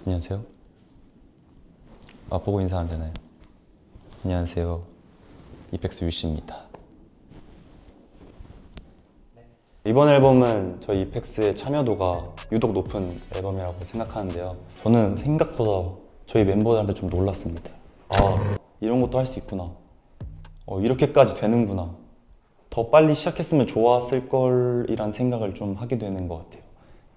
안녕하세요. 보고 인사하면 되나요? 안녕하세요. 이펙스 유씨입니다. 이번 앨범은 저희 이펙스의 참여도가 유독 높은 앨범이라고 생각하는데요. 저는 생각보다 저희 멤버들한테 좀 놀랐습니다. 이런 것도 할 수 있구나. 이렇게까지 되는구나. 더 빨리 시작했으면 좋았을 걸이란 생각을 좀 하게 되는 것 같아요.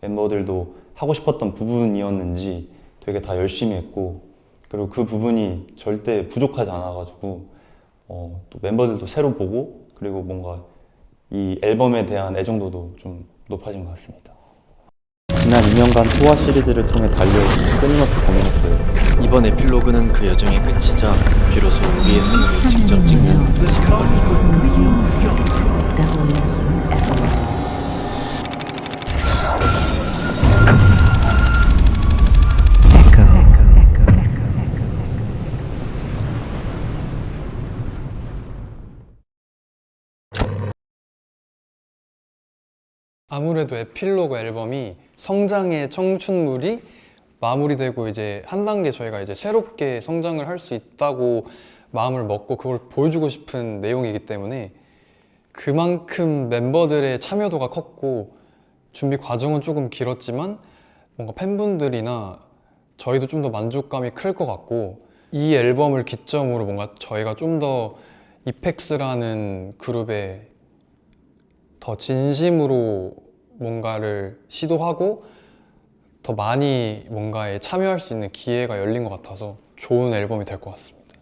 멤버들도 하고 싶었던 부분이었는지 되게 다 열심히 했고, 그리고 그 부분이 절대 부족하지 않아가지고 또 멤버들도 새로 보고, 그리고 뭔가 이 앨범에 대한 애정도도 좀 높아진 것 같습니다. 지난 2년간 소화 시리즈를 통해 달려오기 끊임없이 고민했어요. 이번 에필로그는 그 여정의 끝이자 비로소 우리의 손으로 직접 찍는 마지막 아무래도 에필로그 앨범이 성장의 청춘물이 마무리되고 이제 한 단계 저희가 이제 새롭게 성장을 할 수 있다고 마음을 먹고 그걸 보여주고 싶은 내용이기 때문에 그만큼 멤버들의 참여도가 컸고 준비 과정은 조금 길었지만 뭔가 팬분들이나 저희도 좀 더 만족감이 클 것 같고, 이 앨범을 기점으로 뭔가 저희가 좀 더 이펙스라는 그룹에 더 진심으로 뭔가를 시도하고 더 많이 뭔가에 참여할 수 있는 기회가 열린 것 같아서 좋은 앨범이 될 것 같습니다.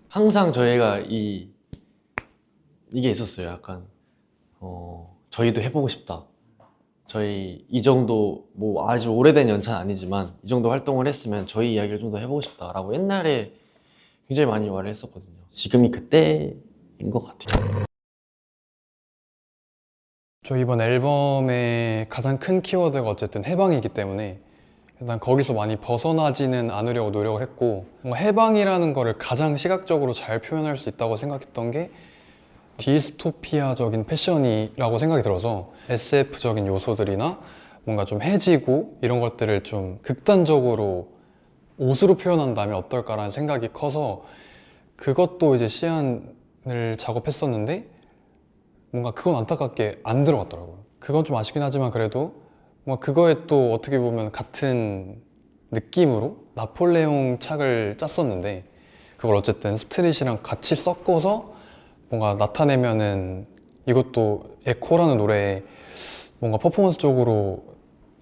항상 저희가 이게 있었어요. 약간 저희도 해보고 싶다. 저희 이 정도 뭐 아주 오래된 연차는 아니지만 이 정도 활동을 했으면 저희 이야기를 좀 더 해보고 싶다라고 옛날에 굉장히 많이 말을 했었거든요. 지금이 그때인 것 같아요. 저 이번 앨범의 가장 큰 키워드가 어쨌든 해방이기 때문에 일단 거기서 많이 벗어나지는 않으려고 노력을 했고, 뭔가 해방이라는 거를 가장 시각적으로 잘 표현할 수 있다고 생각했던 게 디스토피아적인 패션이라고 생각이 들어서 SF적인 요소들이나 뭔가 좀 해지고 이런 것들을 좀 극단적으로 옷으로 표현한다면 어떨까라는 생각이 커서 그것도 이제 시안을 작업했었는데 뭔가 그건 안타깝게 안 들어갔더라고요. 그건 좀 아쉽긴 하지만 그래도 뭔가 그거에 또 어떻게 보면 같은 느낌으로 나폴레옹 착을 짰었는데 그걸 어쨌든 스트릿이랑 같이 섞어서 뭔가 나타내면은 이것도 에코라는 노래에 뭔가 퍼포먼스 쪽으로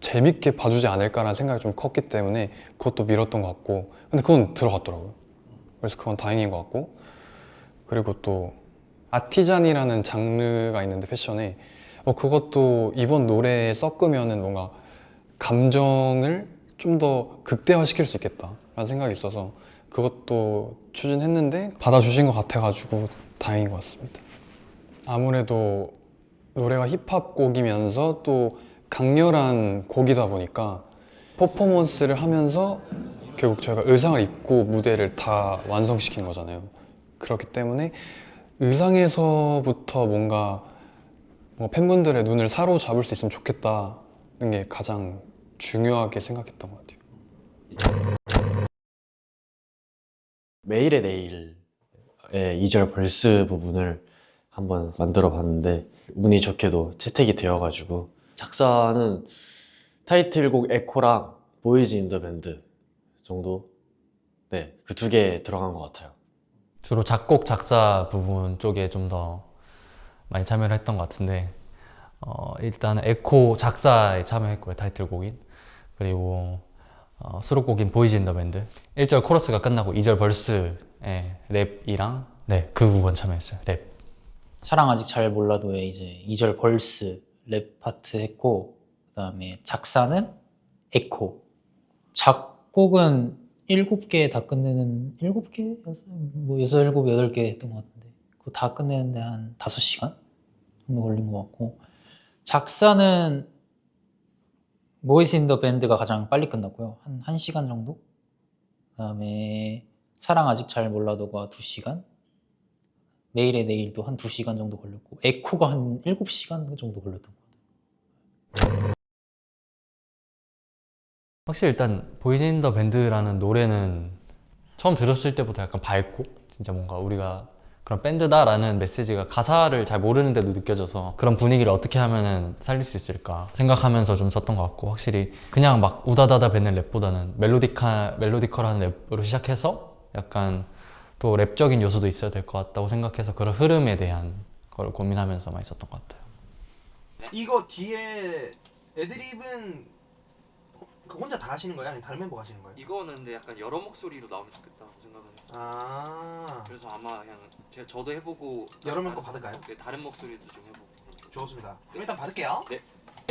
재밌게 봐주지 않을까라는 생각이 좀 컸기 때문에 그것도 밀었던 것 같고, 근데 그건 들어갔더라고요. 그래서 그건 다행인 것 같고, 그리고 또 아티잔이라는 장르가 있는데 패션에 그것도 이번 노래에 섞으면은 뭔가 감정을 좀 더 극대화시킬 수 있겠다라는 생각이 있어서 그것도 추진했는데 받아주신 것 같아가지고 다행인 것 같습니다. 아무래도 노래가 힙합 곡이면서 또 강렬한 곡이다 보니까 퍼포먼스를 하면서 결국 저희가 의상을 입고 무대를 다 완성시킨 거잖아요. 그렇기 때문에 의상에서부터 뭔가 팬분들의 눈을 사로잡을 수 있으면 좋겠다는 게 가장 중요하게 생각했던 것 같아요. 매일의 내일의 2절 벌스 부분을 한번 만들어 봤는데 운이 좋게도 채택이 되어가지고, 작사는 타이틀곡 에코랑 보이즈 인 더 밴드 정도, 그 두 개 들어간 것 같아요. 주로 작곡, 작사 부분 쪽에 좀 더 많이 참여를 했던 것 같은데, 일단 에코 작사에 참여했고요, 타이틀곡인. 그리고 수록곡인 보이즈 인 더 밴드 1절 코러스가 끝나고 2절 벌스의 랩이랑 그 부분 참여했어요. 랩. 사랑 아직 잘 몰라도의 이제 2절 벌스 랩 파트 했고, 그다음에 작사는 에코, 작곡은 7개 다 끝내는 7개? 뭐 6, 7, 8개 했던 것 같은데 그거 다 끝내는데 한 5시간 정도 걸린 것 같고, 작사는 보이스 인 더 밴드가 가장 빨리 끝났고요. 한 1시간 정도? 그다음에 사랑 아직 잘 몰라도가 2시간, 매일의 내일도 한 2시간 정도 걸렸고, 에코가 한 7시간 정도 걸렸던 것 같아요. 확실히 일단 보이즈 인 더 밴드라는 노래는 처음 들었을 때부터 약간 밝고 진짜 뭔가 우리가 그런 밴드다라는 메시지가 가사를 잘 모르는데도 느껴져서 그런 분위기를 어떻게 하면은 살릴 수 있을까 생각하면서 좀 썼던 것 같고, 확실히 그냥 막 우다다다 뱉는 랩보다는 멜로디컬한 랩으로 시작해서 약간 또 랩적인 요소도 있어야 될 것 같다고 생각해서 그런 흐름에 대한 걸 고민하면서 많이 썼던 것 같아요. 이거 뒤에 애드립은 혼자 다 하시는 거예요? 아니면 다른 member가 하시는 거예요? 이거는 근데 약간 여러 목소리로 나오면 좋겠다고 생각을 했어요. 아, 그래서 아마 그냥 저도 해보고 여러 명 거 다른- 받을까요? 네, 다른 목소리도 좀 해보고. 좋습니다. 그럼 일단 받을게요. 네.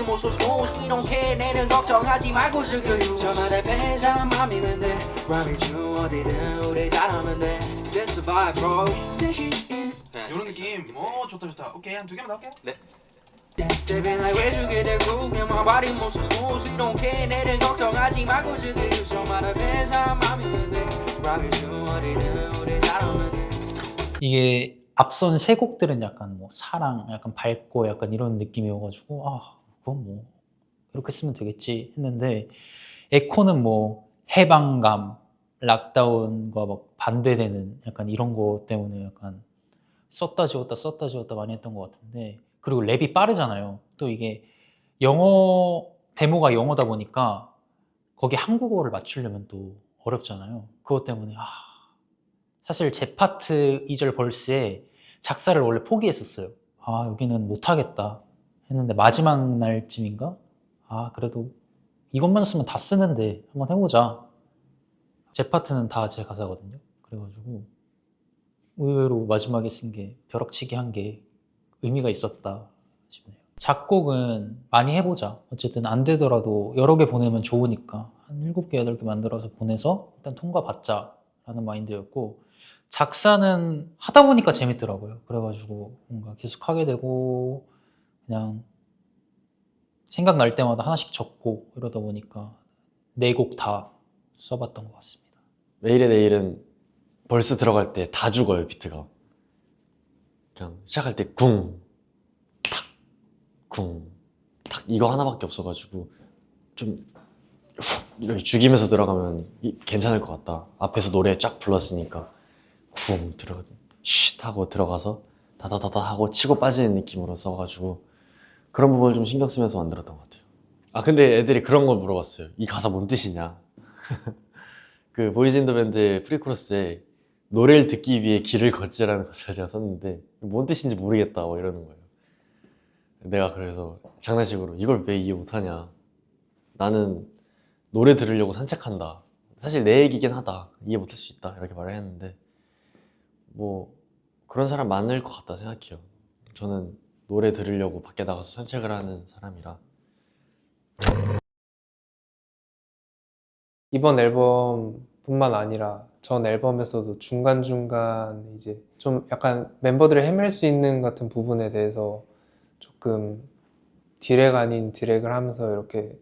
뭐 so smooth, we don't care. 내는 걱정하지 말고 즐겨요. 저만의 배자 맘이면 돼. 맘이 주 어디든 우리 따라하면 돼. That's a vibe, bro. 그냥 이런 느낌. 오, 좋다 좋다. 오케이, 한 두 개만 더 할게요. Dance stepping like 외주게 될 groove. And my body moves so smooth, we don't care. 내는 걱정하지 말고 즐겨요. 저만의 배자 맘이면 돼. 맘이 주 어디든 우리 따라하면 돼. 이게 앞선 세 곡들은 약간 뭐 사랑, 약간 밝고 약간 이런 느낌이어가지고 그건 뭐 이렇게 쓰면 되겠지 했는데, 에코는 뭐 해방감, 락다운과 막 반대되는 약간 이런 거 때문에 약간 썼다 지웠다 많이 했던 것 같은데, 그리고 랩이 빠르잖아요. 또 이게 영어 데모가 영어다 보니까 거기 한국어를 맞추려면 또 어렵잖아요. 그것 때문에 사실 제 파트 2절 벌스에 작사를 원래 포기했었어요. 여기는 못하겠다 했는데 마지막 날쯤인가? 그래도 이것만 쓰면 다 쓰는데 한번 해보자. 제 파트는 다 제 가사거든요. 그래가지고 의외로 마지막에 쓴 게 벼락치기 한 게 의미가 있었다 싶네요. 작곡은 많이 해보자. 어쨌든 안 되더라도 여러 개 보내면 좋으니까 한 7개, 8개 만들어서 보내서 일단 통과받자 라는 마인드였고, 작사는 하다 보니까 재밌더라고요. 그래가지고 뭔가 계속 하게 되고 그냥 생각날 때마다 하나씩 적고 이러다 보니까 4곡 다 써봤던 것 같습니다. 매일의 내일은 벌스 들어갈 때 다 죽어요, 비트가. 그냥 시작할 때 쿵, 탁, 쿵, 탁 이거 하나밖에 없어가지고 좀 이렇게 죽이면서 들어가면 괜찮을 것 같다. 앞에서 노래 쫙 불렀으니까 쿵 들어가, 쉿 하고 들어가서 다다다다 하고 치고 빠지는 느낌으로 써가지고 그런 부분을 좀 신경 쓰면서 만들었던 것 같아요. 근데 애들이 그런 걸 물어봤어요. 이 가사 뭔 뜻이냐? 그 보이즈 인 더 밴드 프리코러스에 노래를 듣기 위해 길을 걷지라는 가사를 제가 썼는데 뭔 뜻인지 모르겠다 뭐 이러는 거예요. 내가 그래서 장난식으로 이걸 왜 이해 못하냐, 나는 노래 들으려고 산책한다, 사실 내 얘기긴 하다, 이해 못할 수 있다 이렇게 말을 했는데, 뭐 그런 사람 많을 것 같다 생각해요. 저는 노래 들으려고 밖에 나가서 산책을 하는 사람이라. 이번 앨범뿐만 아니라 전 앨범에서도 중간중간 이제 좀 약간 멤버들이 헤맬 수 있는 같은 부분에 대해서 조금 디렉 아닌 디렉을 하면서 이렇게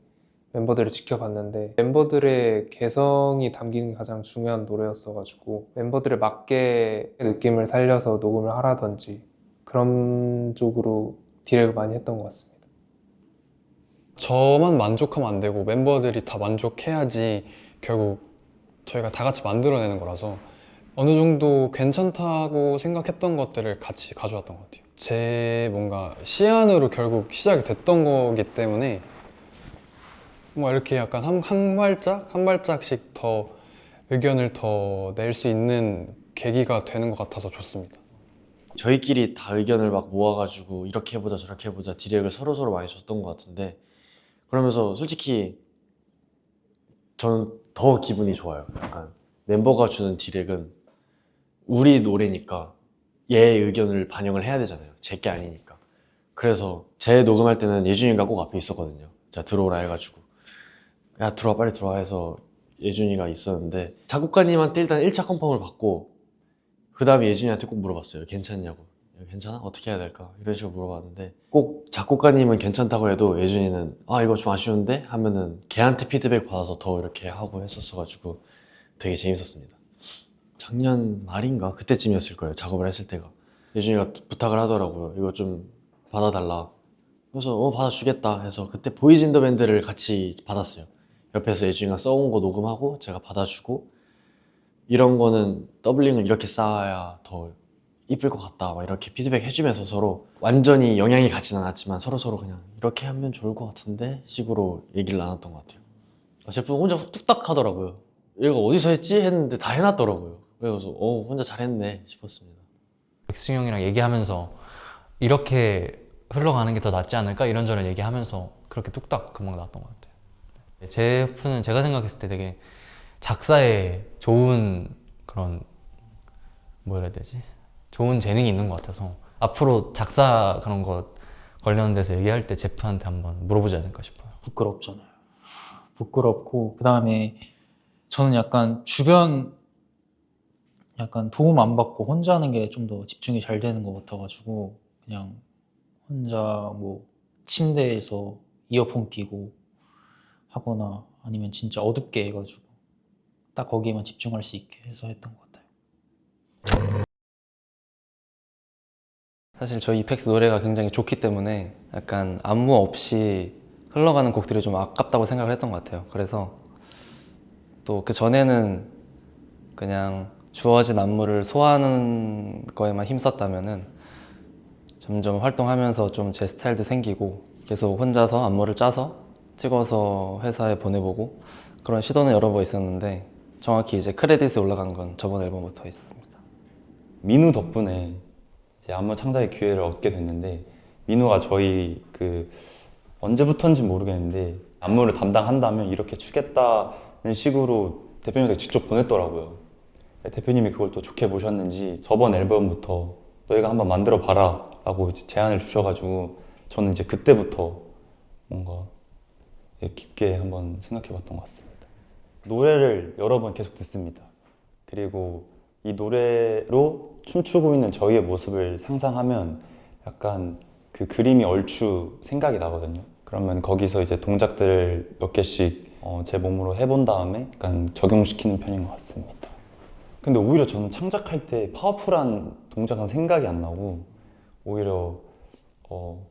멤버들을 지켜봤는데, 멤버들의 개성이 담긴 게 가장 중요한 노래였어가지고 멤버들에 맞게 느낌을 살려서 녹음을 하라든지 그런 쪽으로 디렉을 많이 했던 것 같습니다. 저만 만족하면 안 되고 멤버들이 다 만족해야지 결국 저희가 다 같이 만들어내는 거라서 어느 정도 괜찮다고 생각했던 것들을 같이 가져왔던 것 같아요. 제 뭔가 시안으로 결국 시작이 됐던 거기 때문에 뭐 이렇게 약간 한 발짝씩 더 의견을 더 낼 수 있는 계기가 되는 것 같아서 좋습니다. 저희끼리 다 의견을 막 모아가지고 이렇게 해보자 저렇게 해보자 디렉을 서로서로 많이 줬던 것 같은데, 그러면서 솔직히 저는 더 기분이 좋아요. 약간 멤버가 주는 디렉은 우리 노래니까 얘의 의견을 반영을 해야 되잖아요. 제 게 아니니까. 그래서 제 녹음할 때는 예준이가 꼭 앞에 있었거든요. 자, 들어오라 해가지고 야 들어와 빨리 들어와 해서 예준이가 있었는데, 작곡가님한테 일단 1차 컨펌을 받고 그 다음에 예준이한테 꼭 물어봤어요. 괜찮냐고. 괜찮아? 어떻게 해야 될까? 이런 식으로 물어봤는데, 꼭 작곡가님은 괜찮다고 해도 예준이는 이거 좀 아쉬운데? 하면은 걔한테 피드백 받아서 더 이렇게 하고 했었어가지고 되게 재밌었습니다. 작년 말인가? 그때쯤이었을 거예요. 작업을 했을 때가. 예준이가 부탁을 하더라고요. 이거 좀 받아달라. 그래서 받아주겠다 해서 그때 보이즈 인 더 밴드를 같이 받았어요. 옆에서 예준이가 써온 거 녹음하고 제가 받아주고 이런 거는 더블링을 이렇게 쌓아야 더 이쁠 것 같다 막 이렇게 피드백 해주면서 서로 완전히 영향이 가진 않았지만 서로서로 그냥 이렇게 하면 좋을 것 같은데 식으로 얘기를 나눴던 것 같아요. 제품 혼자 뚝딱 하더라고요. 이거 어디서 했지? 했는데 다 해놨더라고요. 그래서 혼자 잘했네 싶었습니다. 백승 형이랑 얘기하면서 이렇게 흘러가는 게 더 낫지 않을까? 이런저런 얘기하면서 그렇게 뚝딱 금방 나왔던 것 같아요. 제프는 제가 생각했을 때 되게 작사에 좋은 그런 뭐라 해야 되지? 좋은 재능이 있는 것 같아서 앞으로 작사 그런 것 관련 돼서 얘기할 때 제프한테 한번 물어보지 않을까 싶어요. 부끄럽잖아요. 부끄럽고 그다음에 저는 약간 주변 약간 도움 안 받고 혼자 하는 게 좀 더 집중이 잘 되는 것 같아가지고 그냥 혼자 뭐 침대에서 이어폰 끼고 하거나 아니면 진짜 어둡게 해가지고 딱 거기에만 집중할 수 있게 해서 했던 것 같아요. 사실 저희 이펙스 노래가 굉장히 좋기 때문에 약간 안무 없이 흘러가는 곡들이 좀 아깝다고 생각을 했던 것 같아요. 그래서 또 그 전에는 그냥 주어진 안무를 소화하는 거에만 힘썼다면은 점점 활동하면서 좀 제 스타일도 생기고 계속 혼자서 안무를 짜서 찍어서 회사에 보내보고 그런 시도는 여러 번 있었는데 정확히 이제 크레딧에 올라간 건 저번 앨범부터 있었습니다. 민우 덕분에 이제 안무 창작의 기회를 얻게 됐는데 민우가 저희 그 언제부터인지 모르겠는데 안무를 담당한다면 이렇게 추겠다는 식으로 대표님한테 직접 보냈더라고요. 대표님이 그걸 또 좋게 보셨는지 저번 앨범부터 너희가 한번 만들어 봐라 라고 이제 제안을 주셔가지고 저는 이제 그때부터 뭔가 깊게 한번 생각해 봤던 것 같습니다. 노래를 여러 번 계속 듣습니다. 그리고 이 노래로 춤추고 있는 저희의 모습을 상상하면 약간 그 그림이 얼추 생각이 나거든요. 그러면 거기서 이제 동작들을 몇 개씩 제 몸으로 해본 다음에 약간 적용시키는 편인 것 같습니다. 근데 오히려 저는 창작할 때 파워풀한 동작은 생각이 안 나고 오히려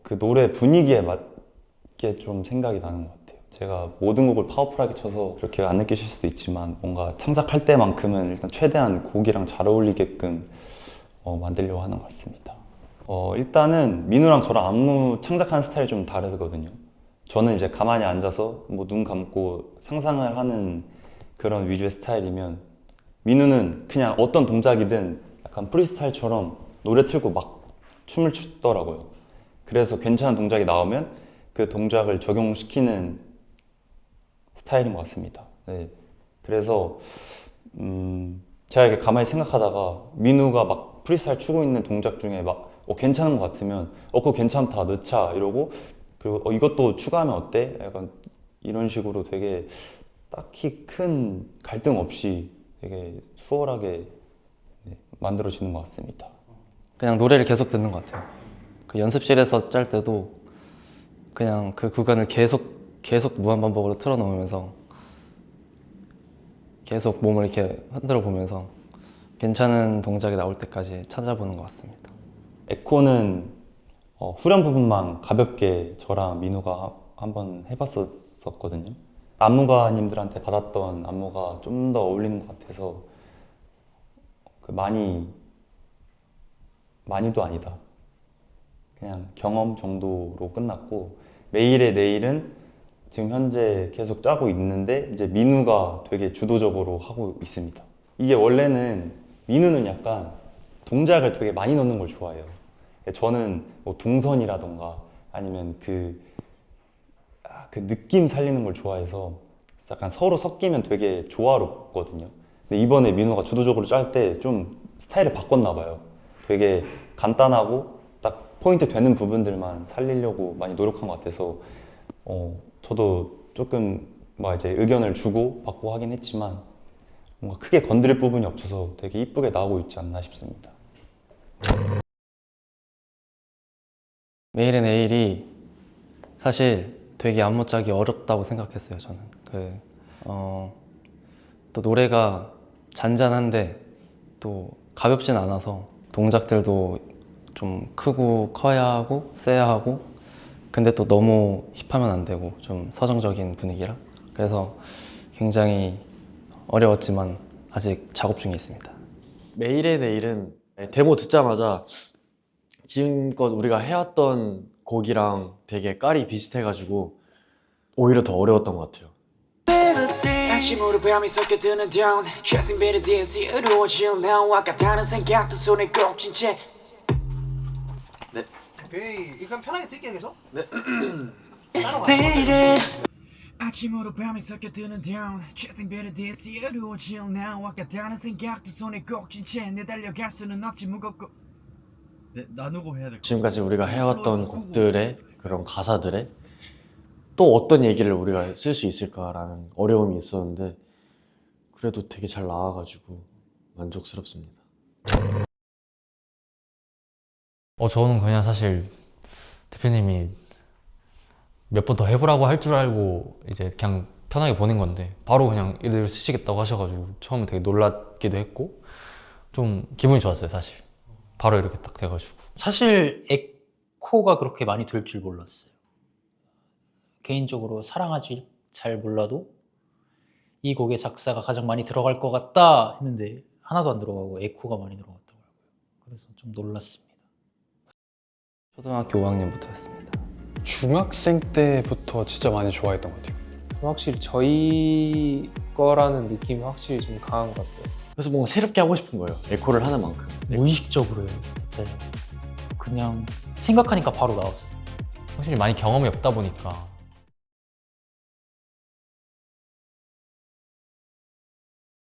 그 노래 분위기에 맞게 좀 생각이 나는 것 같아요. 제가 모든 곡을 파워풀하게 쳐서 그렇게 안 느끼실 수도 있지만 뭔가 창작할 때만큼은 일단 최대한 곡이랑 잘 어울리게끔 만들려고 하는 것 같습니다. 일단은 민우랑 저랑 안무 창작하는 스타일이 좀 다르거든요. 저는 이제 가만히 앉아서 뭐 눈 감고 상상을 하는 그런 위주의 스타일이면 민우는 그냥 어떤 동작이든 약간 프리스타일처럼 노래 틀고 막 춤을 추더라고요. 그래서 괜찮은 동작이 나오면 그 동작을 적용시키는 스타일인 것 같습니다. 네. 그래서 제가 이렇게 가만히 생각하다가 민우가 막 프리스타일 추고 있는 동작 중에 막 괜찮은 것 같으면 그거 괜찮다 넣자 이러고 그리고 이것도 추가하면 어때? 약간 이런 식으로 되게 딱히 큰 갈등 없이 되게 수월하게 만들어지는 것 같습니다. 그냥 노래를 계속 듣는 것 같아요. 그 연습실에서 짤 때도 그냥 그 구간을 계속 무한반복으로 틀어놓으면서 계속 몸을 이렇게 흔들어 보면서 괜찮은 동작이 나올 때까지 찾아보는 것 같습니다. 에코는 후렴 부분만 가볍게 저랑 민우가 한번 해봤었거든요. 안무가님들한테 받았던 안무가 좀 더 어울리는 것 같아서 많이도 아니다. 그냥 경험 정도로 끝났고 매일의 내일은 지금 현재 계속 짜고 있는데 이제 민우가 되게 주도적으로 하고 있습니다. 이게 원래는 민우는 약간 동작을 되게 많이 넣는 걸 좋아해요. 저는 뭐 동선이라던가 아니면 그 느낌 살리는 걸 좋아해서 약간 서로 섞이면 되게 조화롭거든요. 근데 이번에 민우가 주도적으로 짤 때 좀 스타일을 바꿨나 봐요. 되게 간단하고 딱 포인트 되는 부분들만 살리려고 많이 노력한 것 같아서 저도 조금 막 이제 의견을 주고 받고 하긴 했지만 뭔가 크게 건드릴 부분이 없어서 되게 이쁘게 나오고 있지 않나 싶습니다. 매일의 내일이 사실 되게 안무 짜기 어렵다고 생각했어요. 저는 또 노래가 잔잔한데 또 가볍진 않아서 동작들도 좀 크고 커야 하고 세야 하고 근데 또 너무 힙하면 안 되고 좀 서정적인 분위기라 그래서 굉장히 어려웠지만 아직 작업 중에 있습니다. 매일의 내일은 데모 듣자마자 지금껏 우리가 해왔던 곡이랑 되게 깔이 비슷해가지고 오히려 더 어려웠던 것 같아요. 아침으로 밤이 섞여드는 down Chasing better days 어려워질 now 아깝다는 생각도 손에 꼭 쥔 채 오케이 이건 편하게 들게요 계속. 네. 내일은 아침으로 밤이 섞여드는 down Chasing better days 어려워질 now 아깝다는 생각도 손에 꼭 쥔 채 내달려갈 수는 없지 무겁고 나누고 해야 될 것 지금까지 우리가 해왔던 곡들의 그런 가사들에 또 어떤 얘기를 우리가 쓸 수 있을까라는 어려움이 있었는데 그래도 되게 잘 나와가지고 만족스럽습니다. 저는 그냥 사실 대표님이 몇 번 더 해보라고 할 줄 알고 이제 그냥 편하게 보낸 건데 바로 그냥 이대로 쓰시겠다고 하셔가지고 처음에 되게 놀랍기도 했고 좀 기분이 좋았어요 사실. 바로 이렇게 딱 돼가지고. 사실 에코가 그렇게 많이 들 줄 몰랐어요. 개인적으로 사랑하지 잘 몰라도 이 곡의 작사가 가장 많이 들어갈 것 같다 했는데 하나도 안 들어가고 에코가 많이 들어갔더라고요. 그래서 좀 놀랐습니다. 초등학교 5학년부터였습니다. 중학생 때부터 진짜 많이 좋아했던 것 같아요. 확실히 저희 거라는 느낌이 확실히 좀 강한 것 같아요. 그래서 뭔가 새롭게 하고 싶은 거예요. 에코를 하는 만큼. 무의식적으로 해요. 네. 그냥 생각하니까 바로 나왔어요. 확실히 많이 경험이 없다 보니까